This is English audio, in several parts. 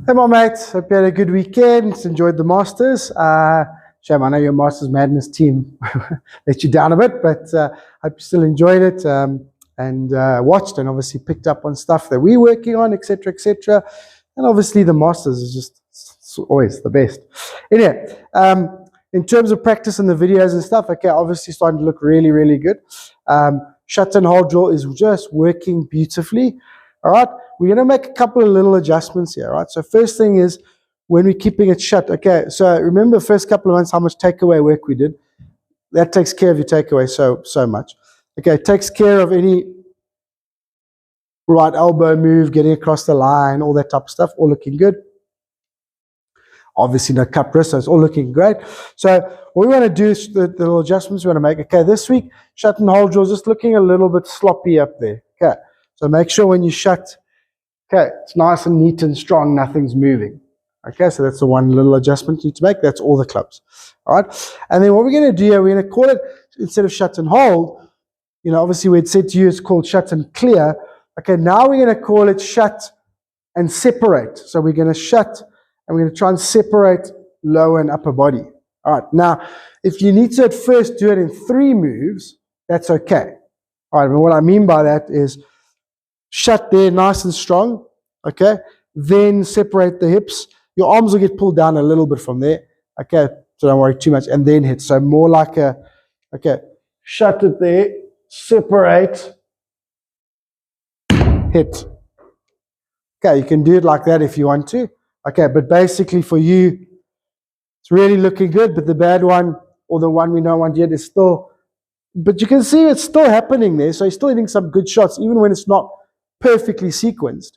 Hey, my mates. Hope you had a good weekend. Enjoyed the Masters. Shame, I know your Masters Madness team let you down a bit, but hope you still enjoyed it and watched and obviously picked up on stuff that we're working on, etc., etc. And obviously, the Masters is just it's always the best. Anyway, in terms of practice and the videos and stuff, okay, obviously starting to look really, really good. Shut and hold drill is just working beautifully. All right, we're going to make a couple of little adjustments here. All right, so first thing is when we're keeping it shut. Okay, so remember first couple of months how much takeaway work we did. That takes care of your takeaway so much. Okay, it takes care of any right elbow move, getting across the line, all that type of stuff, all looking good. Obviously no cup wrist, so it's all looking great. So what we want to do is the little adjustments we want to make. Okay, this week, shut and hold drill is just looking a little bit sloppy up there. Okay, so make sure when you shut, okay, it's nice and neat and strong, nothing's moving. Okay, so that's the one little adjustment you need to make. That's all the clubs. All right, and then what we're going to do here, we're going to call it, instead of shut and hold, you know, obviously we had said to you it's called shut and clear. Okay, now we're going to call it shut and separate. So we're going to shut and we're going to try and separate lower and upper body. All right, now, if you need to at first do it in 3 moves, that's okay. All right, but what I mean by that is shut there, nice and strong, okay? Then separate the hips. Your arms will get pulled down a little bit from there, okay? So don't worry too much. And then hit. So more like a, okay, shut it there, separate, hit. Okay, you can do it like that if you want to. Okay, but basically for you, it's really looking good, but the bad one, or the one we don't want yet, is still, but you can see it's still happening there, so you're still hitting some good shots, even when it's not perfectly sequenced,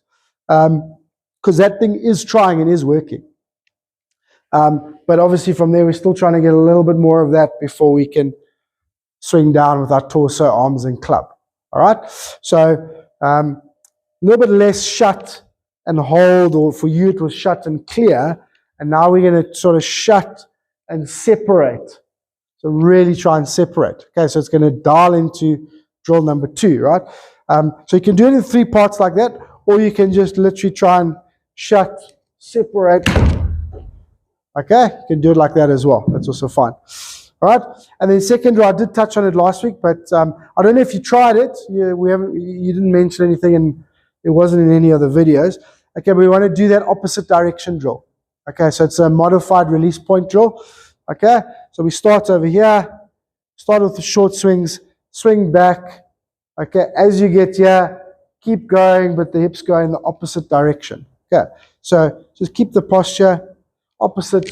because that thing is trying and is working. But obviously from there, we're still trying to get a little bit more of that before we can swing down with our torso, arms, and club. All right, so a little bit less shut and hold, or for you it was shut and clear, and now we're going to sort of shut and separate. So really try and separate. Okay, so it's going to dial into drill number 2, right? So you can do it in 3 parts like that, or you can just literally try and shut, separate. Okay, you can do it like that as well. That's also fine. All right, and then second drill, I did touch on it last week, but I don't know if you tried it. You didn't mention anything, and it wasn't in any of the videos. Okay, but we want to do that opposite direction drill. Okay, so it's a modified release point drill. Okay, so we start over here, start with the short swings, swing back. Okay, as you get here, keep going, but the hips go in the opposite direction. Okay, so just keep the posture, opposite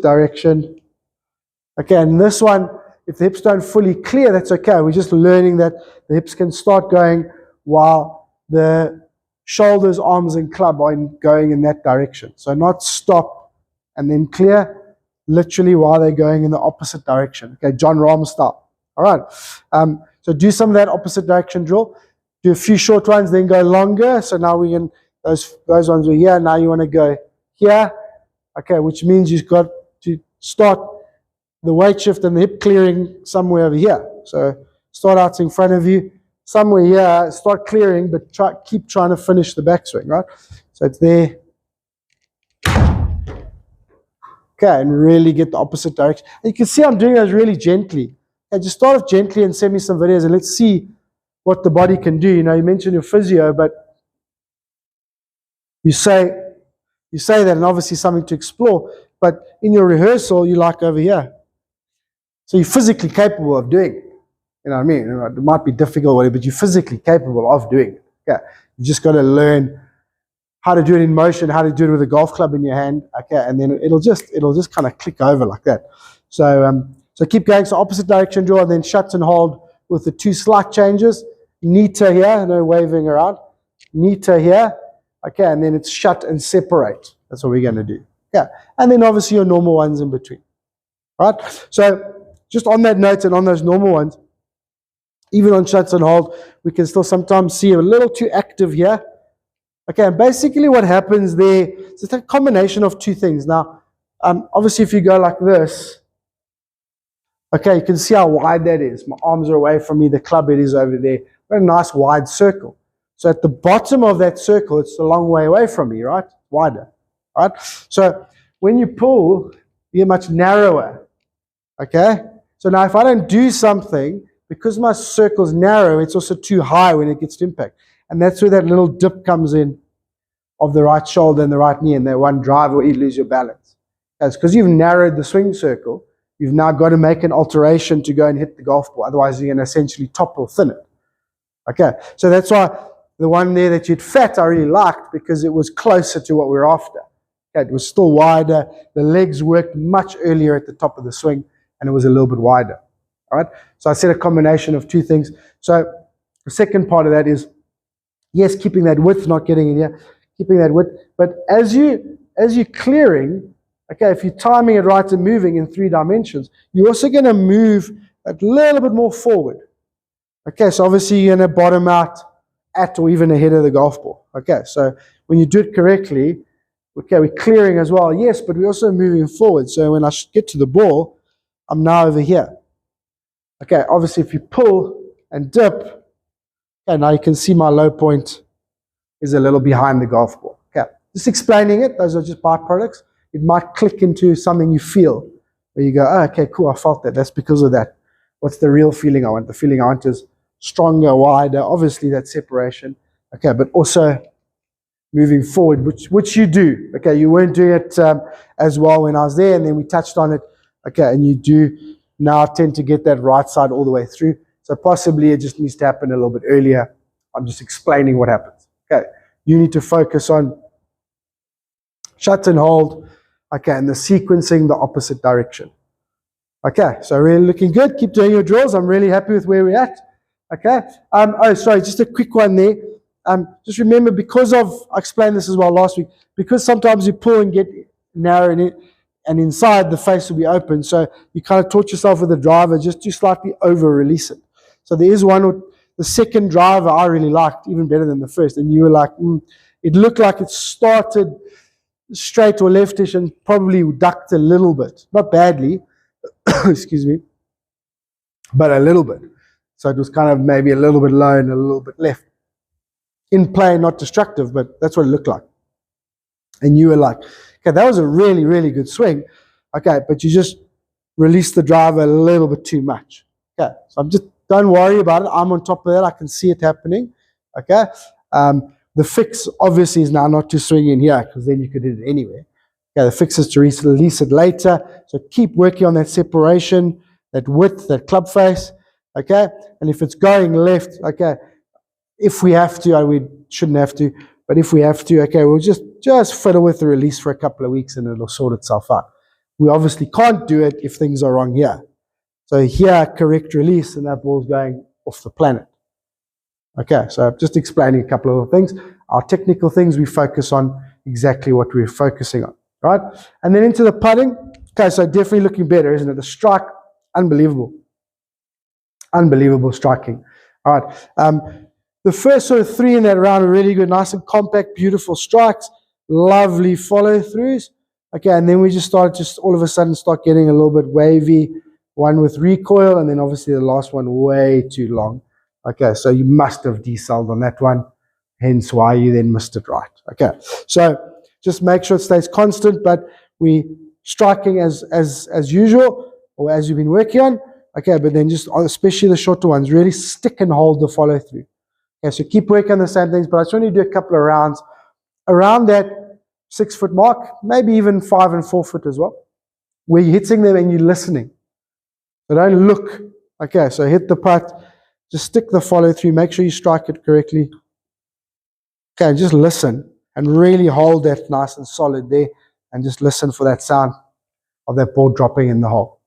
direction. Okay, and this one, if the hips don't fully clear, that's okay. We're just learning that the hips can start going while the shoulders, arms, and club are going in that direction. So not stop and then clear, literally while they're going in the opposite direction. Okay, John Rahm style. All right. So do some of that opposite direction drill. Do a few short ones, then go longer. So now we can, those ones are here. Now you want to go here. Okay, which means you've got to start the weight shift and the hip clearing somewhere over here. So start out in front of you, somewhere here, start clearing, but keep trying to finish the backswing, right? So it's there. Okay, and really get the opposite direction. And you can see I'm doing those really gently. Okay, just start off gently and send me some videos and let's see what the body can do. You know, you mentioned your physio, but you say that, and obviously something to explore, but in your rehearsal, you like over here. So you're physically capable of doing it. You know what I mean? It might be difficult, but you're physically capable of doing it. Yeah, you just got to learn how to do it in motion, how to do it with a golf club in your hand. Okay, and then it'll just kind of click over like that. So so keep going. So opposite direction draw, and then shut and hold with the 2 slight changes. Knee to here, no waving around. Knee to here. Okay, and then it's shut and separate. That's what we're going to do. Yeah, and then obviously your normal ones in between. Right? So just on that note and on those normal ones, even on shuts and hold, we can still sometimes see a little too active here. Okay, and basically what happens there is it's a combination of 2 things. Now, obviously if you go like this, okay, you can see how wide that is. My arms are away from me, the club head is over there. Very nice wide circle. So at the bottom of that circle, it's a long way away from me, right? Wider, right? So when you pull, you're much narrower, okay? So now if I don't do something, because my circle's narrow, it's also too high when it gets to impact. And that's where that little dip comes in of the right shoulder and the right knee, and that one drive where you lose your balance. That's because you've narrowed the swing circle. You've now got to make an alteration to go and hit the golf ball. Otherwise, you're going to essentially top or thin it. Okay, so that's why the one there that you'd fat I really liked, because it was closer to what we were after. Okay, it was still wider. The legs worked much earlier at the top of the swing, and it was a little bit wider. All right, so I said a combination of two things. So the second part of that is, yes, keeping that width, not getting in here, keeping that width. But as you're clearing, okay, if you're timing it right and moving in 3 dimensions, you're also going to move a little bit more forward. Okay, so obviously you're going to bottom out at or even ahead of the golf ball. Okay, so when you do it correctly, okay, we're clearing as well, yes, but we're also moving forward. So when I get to the ball, I'm now over here. Okay, obviously if you pull and dip, okay, now you can see my low point is a little behind the golf ball. Okay, just explaining it, those are just byproducts. It might click into something you feel, where you go, oh, okay, cool, I felt that. That's because of that. What's the real feeling I want? The feeling I want is stronger, wider, obviously that separation. Okay, but also moving forward, which you do. Okay, you weren't doing it as well when I was there, and then we touched on it. Okay, and you do now tend to get that right side all the way through. So possibly it just needs to happen a little bit earlier. I'm just explaining what happens. Okay, you need to focus on shut and hold, okay, and the sequencing the opposite direction. Okay, so really looking good. Keep doing your drills. I'm really happy with where we're at. Okay. Oh, sorry, just a quick one there. Just remember, I explained this as well last week, because sometimes you pull and get narrow in it, and inside the face will be open. So you kind of taught yourself with the driver just to slightly over-release it. So there is one, the second driver I really liked, even better than the first. And you were like, it looked like it started straight or leftish and probably ducked a little bit. Not badly, excuse me, but a little bit. So it was kind of maybe a little bit low and a little bit left. In play, not destructive, but that's what it looked like. And you were like, okay, that was a really, really good swing. Okay, but you just released the driver a little bit too much. Okay, so don't worry about it. I'm on top of that. I can see it happening. Okay, the fix obviously is now not to swing in here, because then you could hit it anywhere. Okay, the fix is to release it later. So keep working on that separation, that width, that club face. Okay, and if it's going left, okay, if we have to, we shouldn't have to, but if we have to, okay, we'll just fiddle with the release for a couple of weeks and it'll sort itself out. We obviously can't do it if things are wrong here. So here, correct release, and that ball's going off the planet. Okay, so just explaining a couple of things. Our technical things, we focus on exactly what we're focusing on, right? And then into the putting. Okay, so definitely looking better, isn't it? The strike, unbelievable. Unbelievable striking. All right. The first sort of 3 in that round are really good, nice and compact, beautiful strikes, lovely follow-throughs. Okay, and then we just started all of a sudden start getting a little bit wavy, one with recoil, and then obviously the last one way too long. Okay, so you must have decelled on that one, hence why you then missed it right. Okay, so just make sure it stays constant, but we striking as usual, or as you've been working on. Okay, but then just, especially the shorter ones, really stick and hold the follow-through. Okay, so keep working on the same things, but I just want you to do a couple of rounds around that 6 foot mark, maybe even 5 and 4 foot as well, where you're hitting them and you're listening. So don't look. Okay, so hit the putt, just stick the follow through, make sure you strike it correctly. Okay, just listen and really hold that nice and solid there, and just listen for that sound of that ball dropping in the hole.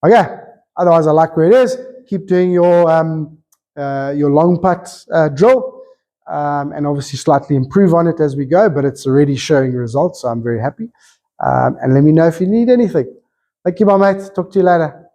Okay, otherwise I like where it is. Keep doing your long putt drill, and obviously slightly improve on it as we go, but it's already showing results, so I'm very happy. And let me know if you need anything. Thank you, my mate. Talk to you later.